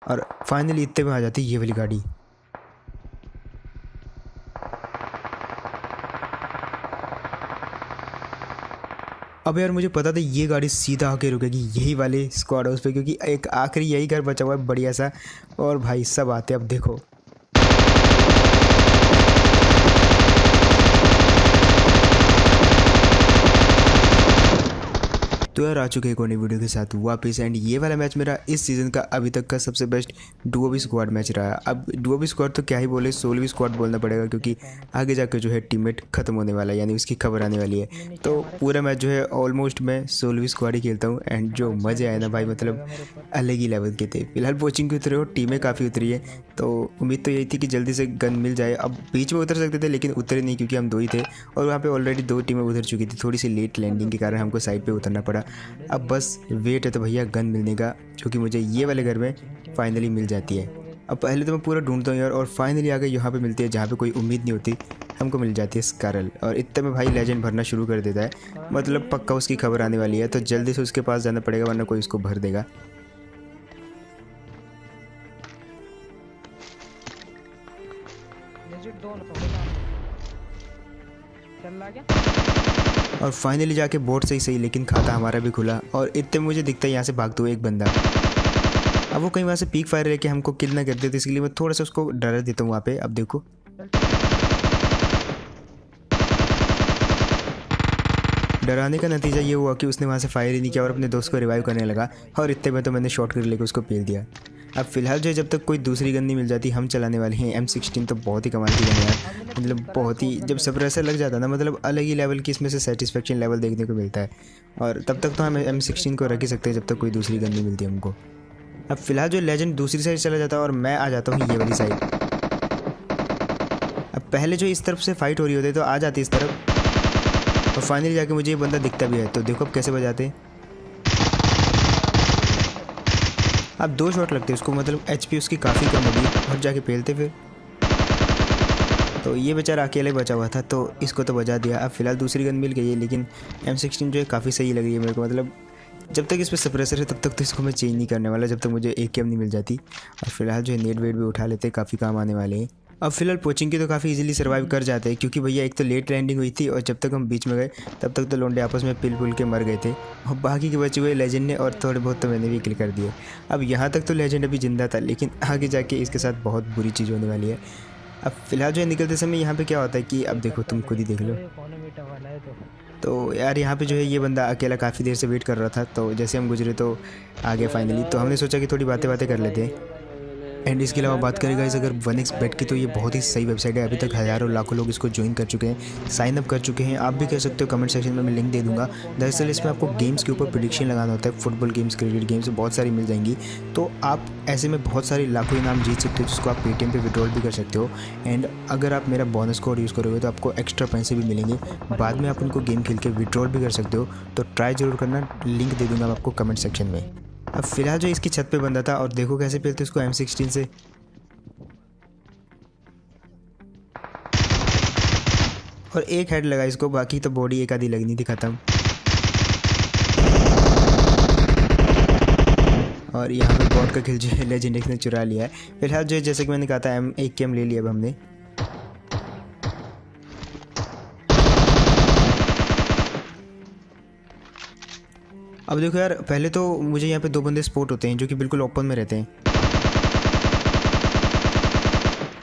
और फाइनली इतने में आ जाती है ये वाली गाड़ी। अब यार मुझे पता था ये गाड़ी सीधा आके रुकेगी यही वाले स्क्वाड हाउस पे, क्योंकि एक आखिरी यही घर बचा हुआ है बढ़िया सा। और भाई सब आते अब देखो। तो यार आ चुके हैं एक और नई वीडियो के साथ वापस। एंड ये वाला मैच मेरा इस सीज़न का अभी तक का सबसे बेस्ट डुओ स्क्वाड मैच रहा। अब डुओ स्क्वाड तो क्या ही बोले, सोलो स्क्वाड बोलना पड़ेगा, क्योंकि आगे जाकर जो है टीममेट खत्म होने वाला है, यानी उसकी खबर आने वाली है। तो पूरा मैच जो है ऑलमोस्ट मैं सोलो स्क्वाड ही खेलता हूँ। एंड जो मज़े आए ना भाई, मतलब अलग ही लेवल के थे। फिलहाल कोचिंग के उतरे हो, टीमें काफ़ी उतरी है, तो उम्मीद तो यही थी कि जल्दी से गन मिल जाए। अब बीच में उतर सकते थे लेकिन उतरे नहीं, क्योंकि हम दो ही थे और वहाँ पे ऑलरेडी 2 टीमें उतर चुकी थी। थोड़ी सी लेट लैंडिंग के कारण हमको साइड पे उतरना पड़ा। अब बस वेट है तो भैया गन मिलने का, जो कि मुझे ये वाले घर में फाइनली मिल जाती है। अब पहले तो मैं पूरा ढूंढता हूँ यार, और फाइनली आगे यहाँ पे मिलती है जहाँ पे कोई उम्मीद नहीं होती, हमको मिल जाती है स्कारल। और इतने में भाई लेजेंड भरना शुरू कर देता है, मतलब पक्का उसकी खबर आने वाली है, तो जल्दी से उसके पास जाना पड़ेगा वरना कोई उसको भर देगा। और फाइनली जाके बोर्ड से ही सही, लेकिन खाता हमारा भी खुला। और इतने मुझे दिखता है यहाँ से भागते हुए एक बंदा। अब वो कहीं वहाँ से पीक फायर लेके हमको किल ना कर देते, तो इसलिए मैं थोड़ा सा उसको डरा देता हूँ वहाँ पे। अब देखो डराने का नतीजा ये हुआ कि उसने वहाँ से फायर ही नहीं किया और अपने दोस्त को रिवाइव करने लगा। और इतने में तो मैंने शॉट कर लेकर उसको पेल दिया। अब फिलहाल जो है जब तक कोई दूसरी गन नहीं मिल जाती हम चलाने वाले हैं M16। तो बहुत ही कमाल की गन है यार, मतलब बहुत ही, जब सप्रेसर लग जाता है ना, मतलब अलग ही लेवल की इसमें से सेटिस्फेक्शन लेवल देखने को मिलता है। और तब तक तो हम M16 को रख ही सकते हैं जब तक कोई दूसरी गन नहीं मिलती हमको। अब फिलहाल जो लेजेंड दूसरी साइड चला जाता है और मैं आ जाता हूँ ये वाली साइड। अब पहले जो इस तरफ से फाइट हो रही होती है तो आ जाती इस तरफ, और फाइनली जाके मुझे ये बंदा दिखता भी है। तो देखो अब कैसे बजाते हैं। अब 2 शॉट लगते हैं उसको, मतलब HP उसकी काफ़ी कम होगी, और जाके पेलते फिर। तो ये बेचारा अकेले बचा हुआ था तो इसको तो बजा दिया। अब फिलहाल दूसरी गन मिल गई है, लेकिन M16 जो है काफ़ी सही लग रही है मेरे को। मतलब जब तक इस पर सप्रेसर है तब तक तो इसको मैं चेंज नहीं करने वाला, जब तक मुझे AKM नहीं मिल जाती। और फिलहाल जो है नेट वेट भी उठा लेते, काफ़ी काम आने वाले हैं। अब फिलहाल पोचिंग की तो काफ़ी इजीली सर्वाइव कर जाते हैं, क्योंकि भैया एक तो लेट लैंडिंग हुई थी और जब तक हम बीच में गए तब तक तो लोंडे आपस में पिल पुल के मर गए थे, और बाकी के बचे हुए लेजेंड ने और थोड़े बहुत तो मैंने भी किल कर दिए। अब यहाँ तक तो लेजेंड अभी जिंदा था, लेकिन आगे जाके इसके साथ बहुत बुरी चीज़ होने वाली है। अब फिलहाल जो है निकलते समय यहाँ पे क्या होता है कि अब देखो, तुम खुद ही देख लो। तो यार यहाँ पे जो है ये बंदा अकेला काफ़ी देर से वेट कर रहा था, तो जैसे हम गुजरे तो आ गया फाइनली। तो हमने सोचा कि थोड़ी बातें कर लेते हैं। एंड इसके अलावा बात करें गाइस अगर 1x बेट की, तो ये बहुत ही सही वेबसाइट है। अभी तक हज़ारों लाखों लोग इसको ज्वाइन कर चुके हैं, साइन अप कर चुके हैं। आप भी कर सकते हो, कमेंट सेक्शन में मैं लिंक दे दूंगा। दरअसल इसमें आपको गेम्स के ऊपर प्रेडिक्शन लगाना होता है, फुटबॉल गेम्स, क्रिकेट गेम्स, बहुत सारी मिल जाएंगी। तो आप ऐसे में बहुत सारे लाखों इनाम जीत सकते हो, जिसको आप पेटीएम पे विड्रॉल भी कर सकते हो। एंड अगर आप मेरा बोनस कोड यूज़ करोगे तो आपको एक्स्ट्रा पैसे भी मिलेंगे, बाद में आप उनको गेम खेल के विड्रॉल भी कर सकते हो। तो ट्राई ज़रूर करना, लिंक दे दूंगा आपको कमेंट सेक्शन में। अब फिलहाल जो इसकी छत पे बंदा था, और देखो कैसे पेलते उसको M16 से। और एक हेड लगा इसको, बाकी तो बॉडी एक आधी लगनी थी ख़त्म। और यहाँ पे बॉट का किल जो है लेजेंड ने चुरा लिया है। फिलहाल जो है जैसे कि मैंने कहा था AKM ले लिया अब हमने। अब देखो यार, पहले तो मुझे यहाँ पे 2 बंदे स्पॉट होते हैं जो कि बिल्कुल ओपन में रहते हैं,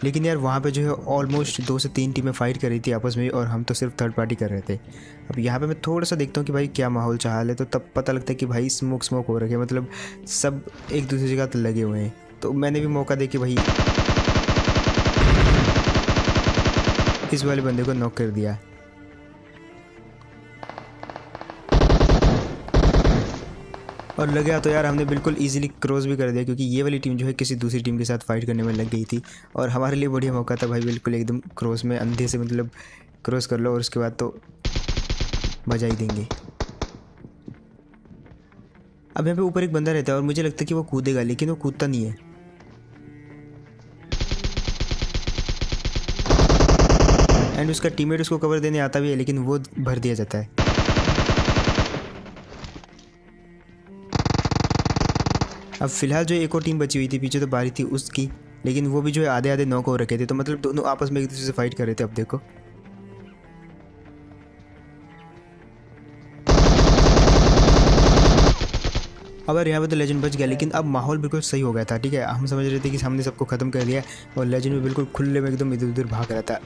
लेकिन यार वहाँ पे जो है ऑलमोस्ट 2 से 3 टीमें फाइट कर रही थी आपस में, और हम तो सिर्फ थर्ड पार्टी कर रहे थे। अब यहाँ पे मैं थोड़ा सा देखता हूँ कि भाई क्या माहौल चाल है, तो तब पता लगता है कि भाई स्मोक हो रखे, मतलब सब एक दूसरी जगह तो लगे हुए हैं। तो मैंने भी मौका दे के भाई इस वाले बंदे को नॉक कर दिया। और लगा तो यार हमने बिल्कुल इजीली क्रॉस भी कर दिया, क्योंकि ये वाली टीम जो है किसी दूसरी टीम के साथ फाइट करने में लग गई थी, और हमारे लिए बढ़िया मौका था भाई, बिल्कुल एकदम क्रॉस में अंधे से, मतलब क्रॉस कर लो और उसके बाद तो बजा ही देंगे। अब यहाँ पे ऊपर एक बंदा रहता है और मुझे लगता है कि वो कूदेगा, लेकिन वो कूदता नहीं है। एंड उसका टीममेट उसको कवर देने आता भी है, लेकिन वो भर दिया जाता है। अब फिलहाल जो एक और टीम बची हुई थी पीछे तो बारी थी उसकी, लेकिन वो भी जो है आधे आधे नॉक हो रखे थे, तो मतलब दोनों आपस में एक दूसरे से फाइट कर रहे थे। अब देखो अब यार यहाँ पे तो लेजेंड बच गया, लेकिन अब माहौल बिल्कुल सही हो गया था। ठीक है, हम समझ रहे थे कि हमने सबको ख़त्म कर दिया और लेजेंड भी बिल्कुल खुले में एकदम इधर उधर भाग रहा था,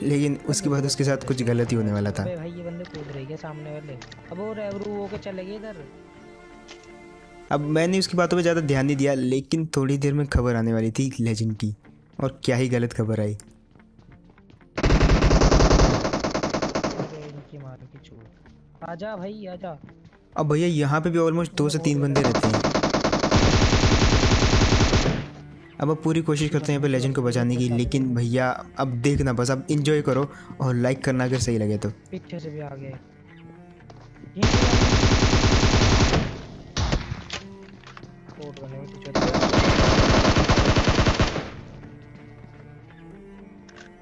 लेकिन उसके बाद उसके साथ कुछ गलती होने वाला था। भाई ये बंदे कूद रहे हैं सामने वाले, अब वो रेवरू होके चले गए इधर। अब मैंने उसकी बातों पे ज़्यादा ध्यान नहीं दिया, लेकिन थोड़ी देर में खबर आने वाली थी लेजेंड की, और क्या ही गलत खबर आई। आजा भाई आजा। अब भैया यहाँ पे भी ऑलमोस्ट 2 से 3 बंदे रहते हैं। अब पूरी कोशिश करते हैं यहाँ पे लेजेंड को बचाने की, लेकिन भैया अब देखना, बस अब इंजॉय करो और लाइक करना अगर सही लगे तो। पीछे से भी आ गए।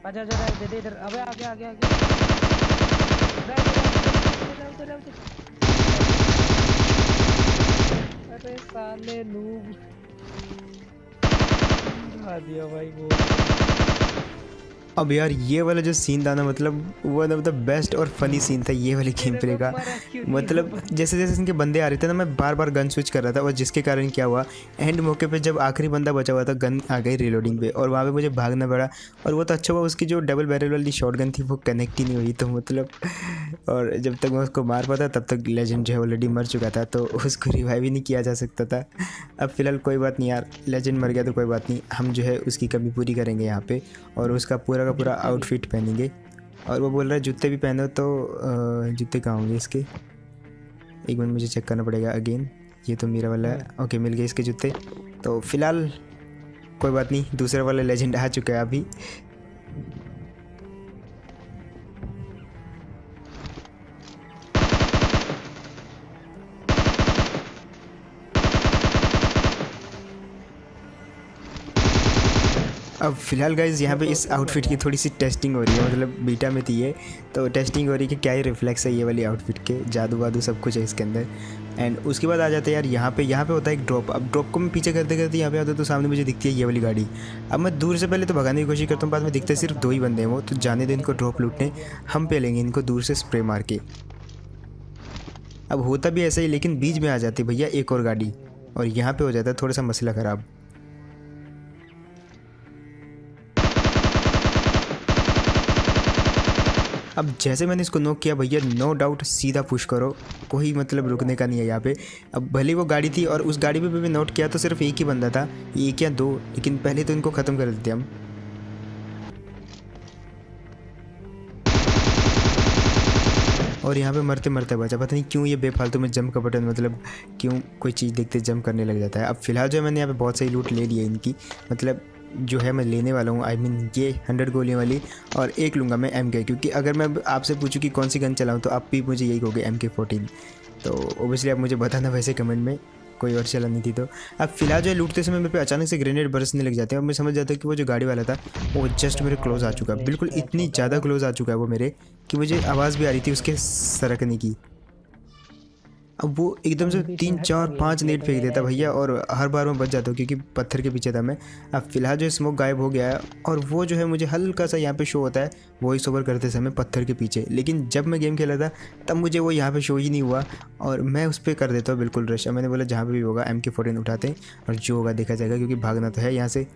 आजा आजा दे इधर, अबे आगे आगे आगे। अरे साले नूब आ दिया भाई वो। अब यार ये वाला जो सीन था ना, मतलब वन ऑफ द बेस्ट और फनी सीन था ये वाले गेम प्ले का। मतलब जैसे जैसे इनके बंदे आ रहे थे ना, मैं बार बार गन स्विच कर रहा था, और जिसके कारण क्या हुआ, एंड मौके पे जब आखिरी बंदा बचा हुआ था गन आ गई रीलोडिंग पे, और वहाँ पे मुझे भागना पड़ा। और वो तो अच्छा हुआ उसकी जो डबल बैरल वाली शॉट गन थी वो कनेक्ट ही नहीं हुई, तो मतलब और जब तक मैं उसको मार पाता तब तक लेजेंड जो है ऑलरेडी मर चुका था, तो उसको रिवाइव ही नहीं किया जा सकता था। अब फिलहाल कोई बात नहीं यार, लेजेंड मर गया तो कोई बात नहीं, हम जो है उसकी कमी पूरी करेंगे यहाँ पे, और उसका पूरा का पूरा आउटफिट पहनेंगे। और वो बोल रहा है जूते भी पहनो, तो जूते कहाँ होंगे इसके, एक मिनट मुझे चेक करना पड़ेगा अगेन। ये तो मेरा वाला है, ओके मिल गए इसके जूते। तो फिलहाल कोई बात नहीं, दूसरा वाला लेजेंड आ चुका है अभी। अब फिलहाल गाइज यहाँ पे इस आउटफिट की थोड़ी सी टेस्टिंग हो रही है, मतलब बीटा में थी ये, तो टेस्टिंग हो रही है कि क्या ही रिफ्लेक्स है ये वाली आउटफिट के, जादू वादू सब कुछ है इसके अंदर। एंड उसके बाद आ जाते हैं यार यहाँ पे होता है एक ड्रॉप। अब ड्रॉप को मैं पीछे करते करते यहाँ पे आता हूँ, तो सामने मुझे दिखती है ये वाली गाड़ी। अब मैं दूर से पहले तो भगाने की कोशिश करता हूँ, बाद में दिखते सिर्फ 2 ही बंदे हैं वो, तो जाने दे इनको ड्रॉप लूटने, हम पे लेंगे इनको दूर से स्प्रे मार के। अब होता भी ऐसा ही, लेकिन बीच में आ जाती भैया एक और गाड़ी, और यहाँ पे हो जाता है थोड़ा सा मसला ख़राब। अब जैसे मैंने इसको नॉक किया भैया, नो डाउट सीधा पुश करो, कोई मतलब रुकने का नहीं है यहाँ पे। अब भले वो गाड़ी थी, और उस गाड़ी पे भी नोट किया तो सिर्फ एक ही बंदा था, एक या 2, लेकिन पहले तो इनको ख़त्म कर देते हम। और यहाँ पे मरते मरते बचा, पता नहीं क्यों ये बेफालतू में जंप का बटन, मतलब क्यों कोई चीज़ देखते जंप करने लग जाता है। अब फिलहाल जो है मैंने यहाँ पे बहुत सही लूट ले ली है इनकी, मतलब जो है मैं लेने वाला हूँ, आई मीन ये 100 गोलियों वाली, और एक लूँगा मैं MK, क्योंकि अगर मैं आपसे पूछूं कि कौन सी गन चलाऊँ तो आप भी मुझे यही कहोगे MK14, तो ओबियसली आप मुझे बताना वैसे कमेंट में, कोई और चलानी थी तो। अब फिलहाल जो है लूटते समय मेरे पे अचानक से ग्रेनेड बरसने लग जाते हैं, और मैं समझ जाता हूँ कि वो जो गाड़ी वाला था वो जस्ट मेरे क्लोज आ चुका है, बिल्कुल इतनी ज़्यादा क्लोज आ चुका है वो मेरे, कि मुझे आवाज़ भी आ रही थी उसके सरकने की। अब वो एकदम से 3 4 5 नेट फेंक देता भैया, और हर बार मैं बच जाता हूँ क्योंकि पत्थर के पीछे था मैं। अब फिलहाल जो स्मोक गायब हो गया है, और वो जो है मुझे हल्का सा यहाँ पे शो होता है वॉइस ओवर करते समय पत्थर के पीछे, लेकिन जब मैं गेम खेला था तब मुझे वो यहाँ पे शो ही नहीं हुआ, और मैं उस पर कर देता हूँ बिल्कुल रश। मैंने बोला जहाँ पर भी होगा MK14 उठाते हैं, और जो होगा देखा जाएगा, क्योंकि भागना तो है यहाँ से।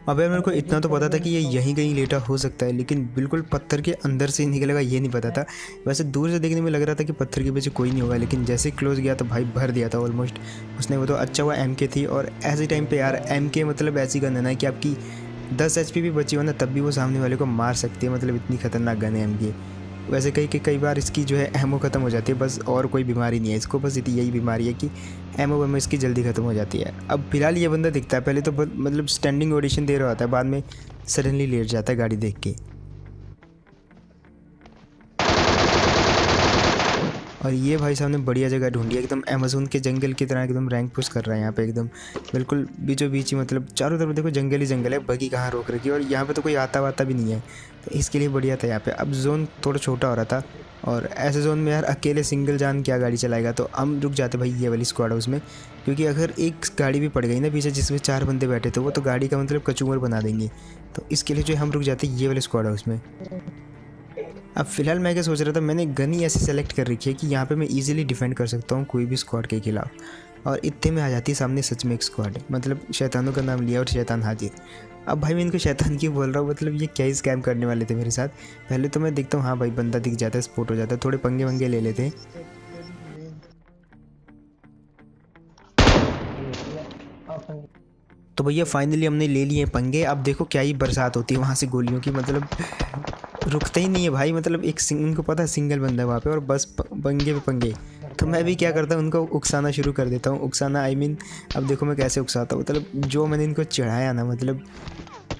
अब यार मेरे को इतना तो पता था कि ये यहीं कहीं लेटा हो सकता है, लेकिन बिल्कुल पत्थर के अंदर से निकलेगा ये नहीं पता था। वैसे दूर से देखने में लग रहा था कि पत्थर के पीछे कोई नहीं होगा, लेकिन जैसे ही क्लोज गया तो भाई भर दिया था ऑलमोस्ट उसने। वो तो अच्छा हुआ MK थी, और ऐसे टाइम पे यार MK मतलब ऐसी गन है ना कि आपकी 10 HP भी बची हो ना, तब भी वो सामने वाले को मार सकती है, मतलब इतनी खतरनाक गन है MK। वैसे कई बार इसकी जो है एमओ ख़त्म हो जाती है बस, और कोई बीमारी नहीं है इसको, बस यही बीमारी है कि एमओ इसकी जल्दी ख़त्म हो जाती है। अब फिलहाल ये बंदा दिखता है, पहले तो मतलब स्टैंडिंग ऑडिशन दे रहा होता है, बाद में सडनली लेट जाता है गाड़ी देख के। और ये भाई साहब ने बढ़िया जगह ढूंढी है, एकदम अमेज़न के जंगल की तरह एकदम रैंक पुश कर रहा है यहाँ पे, एकदम बिल्कुल बीचों बीच ही, मतलब चारों तरफ देखो जंगल ही जंगल है, बगी कहाँ रोक रखी है और यहाँ पे तो कोई आता वाता भी नहीं है, तो इसके लिए बढ़िया था यहाँ पे। अब जोन थोड़ा छोटा हो रहा था और ऐसे जोन में यार अकेले सिंगल जान क्या गाड़ी चलाएगा, तो हम रुक जाते भाई ये वाली स्क्वाड हाउस में, क्योंकि अगर एक गाड़ी भी पड़ गई ना पीछे जिसमें 4 बंदे बैठे थे, वो तो गाड़ी का मतलब कचूमर बना देंगे, तो इसके लिए जो हम रुक जाते ये वाले स्क्वाड हाउस में। अब फिलहाल मैं क्या सोच रहा था, मैंने गन ही ऐसे सेलेक्ट कर रखी है कि यहाँ पे मैं इजीली डिफेंड कर सकता हूँ कोई भी स्क्वाड के खिलाफ, और इतने में आ जाती है सामने सच में एक स्क्वाड, मतलब शैतानों का नाम लिया और शैतान हाजिर। अब भाई मैं इनको शैतान क्यों बोल रहा हूँ, मतलब ये क्या ही स्कैम करने वाले थे मेरे साथ। पहले तो मैं देखता हूँ हाँ भाई बंदा दिख जाता है, स्पॉट हो जाता है, थोड़े पंगे वंगे ले लेते हैं। तो भैया फाइनली हमने ले लिए पंगे। अब देखो क्या ही बरसात होती है वहाँ से गोलियों की, मतलब रुकते ही नहीं है भाई, मतलब उनको पता है सिंगल बंदा है वहाँ पे और बस पंगे पे पंगे। तो मैं भी क्या करता हूँ, उनको उकसाना शुरू कर देता हूँ, उकसाना आई मीन अब देखो मैं कैसे उकसाता हूँ, मतलब जो मैंने इनको चढ़ाया ना, मतलब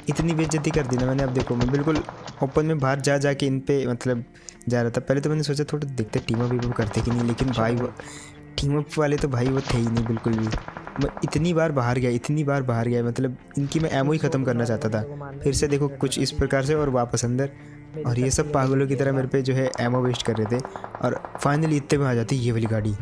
इतनी बेइज्जती कर दी ना मैंने। अब देखो मैं बिल्कुल ओपन में बाहर जा के इन पे मतलब जा रहा था। पहले तो मैंने सोचा थोड़ा देखते टीम अप करते कि नहीं, लेकिन भाई वो टीम अप वाले तो भाई वो थे ही नहीं बिल्कुल भी। मैं इतनी बार बाहर गया, मतलब इनकी मैं एमओ ही ख़त्म करना चाहता था। फिर से देखो कुछ इस प्रकार से और वापस अंदर, और ये सब पागलों की तरह मेरे पे जो है एमओ वेस्ट कर रहे थे, और फाइनली इतने में आ जाती ये वाली गाड़ी।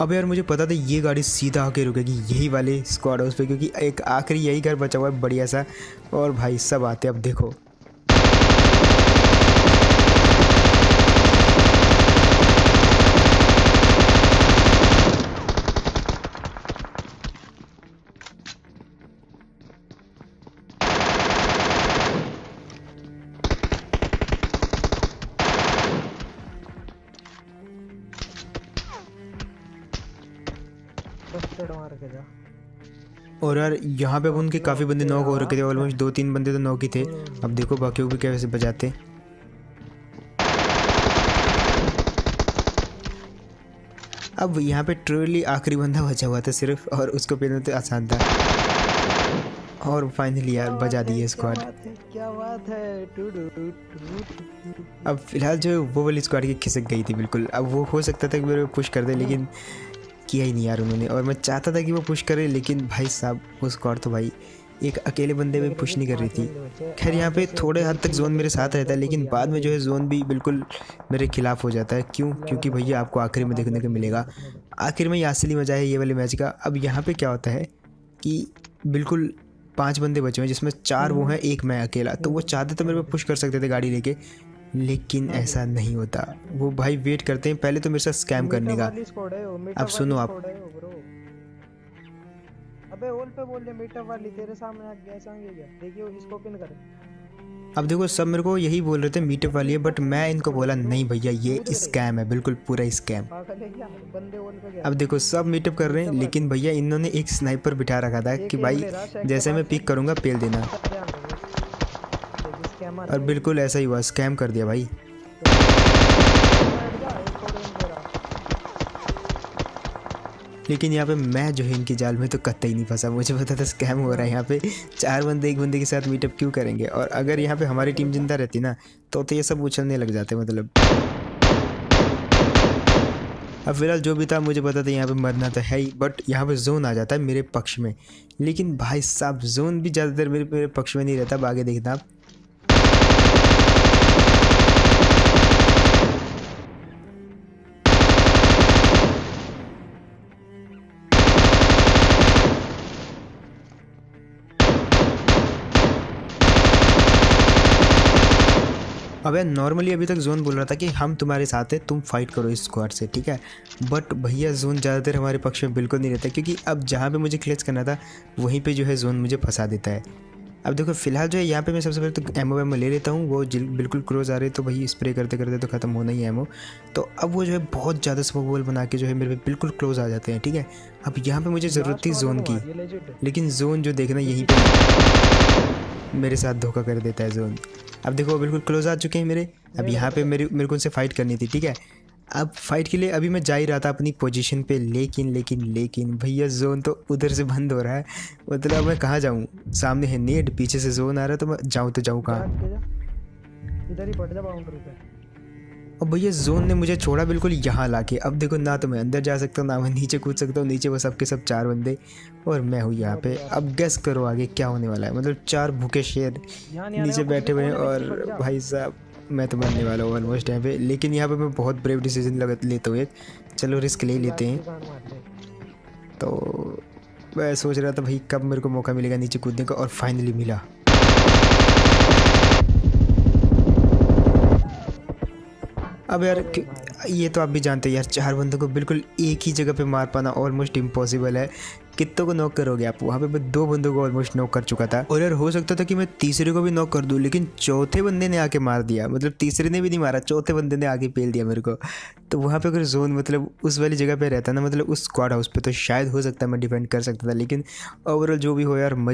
अब यार मुझे पता था ये गाड़ी सीधा आके रुकेगी यही वाले स्क्वाड हाउस पे, क्योंकि एक आखिरी यही घर बचा हुआ है बढ़िया सा, और भाई सब आते। अब देखो मार के जा। और यार यहाँ पे अब उनके काफ़ी बंदे नॉक हो रखे थे, ऑलमोस्ट 2-3 बंदे तो नॉक ही थे। अब देखो बाकी भी कैसे बजाते। अब यहाँ पे ट्रूली आखिरी बंदा बचा हुआ था सिर्फ, और उसको पेलना तो आसान था, और फाइनली यार बजा दिए स्क्वाड। क्या बात है। अब फिलहाल जो वो वाली स्क्वाड की खिसक गई थी बिल्कुल। अब वो हो सकता था कि मेरे को पुश कर दे, लेकिन किया ही नहीं यार उन्होंने, और मैं चाहता था कि वो पुश करे, लेकिन भाई साहब वो स्क्वाड तो भाई एक अकेले बंदे में पुश नहीं कर रही थी। खैर यहाँ पे थोड़े हद तक जोन मेरे साथ रहता है, लेकिन बाद में जो है जोन भी बिल्कुल मेरे खिलाफ हो जाता है। क्यों? क्योंकि भैया आपको आखिर में देखने को मिलेगा, आखिर में ये असली मजा है ये वाले मैच का। अब यहाँ पे क्या होता है कि बिल्कुल 5 बंदे बचे हुए हैं, जिसमें 4 वो हैं, एक मैं अकेला। तो वो चाहते तो मेरे पे पुश कर सकते थे गाड़ी लेके, लेकिन ऐसा नहीं होता। वो भाई वेट करते हैं पहले तो मेरे साथ स्कैम करने का। अब सुनो आप, अबे ओल पे बोल दे मीटअप वाली तेरे सामने आ गया, ऐसा क्या देखियो इसको पिन कर। अब देखो सब मेरे को यही बोल रहे थे मीटअप वाली है, बट मैं इनको बोला नहीं भैया ये स्कैम है, बिल्कुल पूरा स्कैम। अब देखो सब मीटअप कर रहे हैं, लेकिन भैया इन्होंने एक स्नाइपर बिठा रखा था कि भाई जैसे मैं पिक करूँगा पेल देना, और बिल्कुल ऐसा ही हुआ, स्कैम कर दिया भाई। लेकिन यहाँ पे मैं जो है इनकी जाल में तो कतई नहीं फंसा। मुझे पता था स्कैम हो रहा है यहाँ पे, 4 बंदे एक बंदे के साथ मीटअप क्यों करेंगे, और अगर यहाँ पे हमारी टीम जिंदा रहती ना तो ये सब उछलने लग जाते मतलब। अब फिलहाल जो भी था मुझे पता था यहाँ पे मरना तो है ही, बट यहाँ पे जोन आ जाता है मेरे पक्ष में। लेकिन भाई साहब जोन भी ज़्यादा देर मेरे पक्ष में नहीं रहता। अब आगे देखना आप, अबे नॉर्मली अभी तक जोन बोल रहा था कि हम तुम्हारे साथ हैं, तुम फाइट करो इस स्क्वाड से, ठीक है। बट भैया जोन ज़्यादा देर हमारे पक्ष में बिल्कुल नहीं रहता, क्योंकि अब जहाँ पे मुझे क्लच करना था वहीं पे जो है जोन मुझे फंसा देता है। अब देखो फिलहाल जो है यहाँ पे मैं सबसे पहले तो एमओ ले लेता हूँ। वो बिल्कुल क्लोज आ रहे तो भाई स्प्रे करते करते तो ख़त्म होना ही है एमओ। तो अब वो जो है बहुत ज़्यादा स्मोक बॉल बना के जो है मेरे पे बिल्कुल क्लोज आ जाते हैं, ठीक है। अब यहाँ पे मुझे ज़रूरत थी जोन की, लेकिन जोन जो देखना यहीं पे मेरे साथ धोखा कर देता है जोन। अब देखो बिल्कुल क्लोज आ चुके हैं मेरे। अब यहाँ पे मेरे को उनसे फाइट करनी थी, ठीक है। अब फाइट के लिए अभी मैं जा ही रहा था अपनी पोजीशन पे, लेकिन भैया जोन तो उधर से बंद हो रहा है। मतलब मैं कहाँ जाऊँ? सामने है नेट, पीछे से जोन आ रहा है, तो मैं जाऊँ तो जाऊँ कहाँ? इधर ही पड़ जा बाउंड्री पे। और भैया जोन ने मुझे छोड़ा बिल्कुल यहाँ लाके। अब देखो ना तो मैं अंदर जा सकता हूँ ना मैं नीचे कूद सकता हूँ। नीचे वो सब के सब 4 बंदे और मैं हूँ यहाँ पे। अब गेस करो आगे क्या होने वाला है। मतलब 4 भूखे शेर यहाँ नहीं आ नीचे रहा, बैठे हुए हैं कोने में और नीचे पड़ जा। भाई साहब मैं तो मरने वाला हूँ ऑलमोस्ट यहाँ पे। लेकिन यहाँ पे मैं बहुत ब्रेव डिसीजन लेता हूँ एक। चलो रिस्क ले लेते हैं। जान मार दे। तो मैं सोच रहा था भाई कब मेरे को मौका मिलेगा नीचे कूदने का, और फाइनली मिला। अब यार ये तो आप भी जानते हैं यार, 4 बंदों को बिल्कुल एक ही जगह पे मार पाना ऑलमोस्ट इम्पॉसिबल है। कितनों को नॉक करोगे आप? वहाँ पे मैं 2 बंदों को ऑलमोस्ट नॉक कर चुका था, और यार हो सकता था कि मैं तीसरे को भी नॉक कर दूँ, लेकिन चौथे बंदे ने आके मार दिया। मतलब तीसरे ने भी नहीं मारा, चौथे बंदे ने आके पेल दिया मेरे को। तो वहाँ पे अगर जोन मतलब उस वाली जगह पे रहता ना, मतलब उस स्क्वाड हाउस पे, तो शायद हो सकता है मैं डिफेंड कर सकता था। लेकिन ओवरऑल जो भी हो यार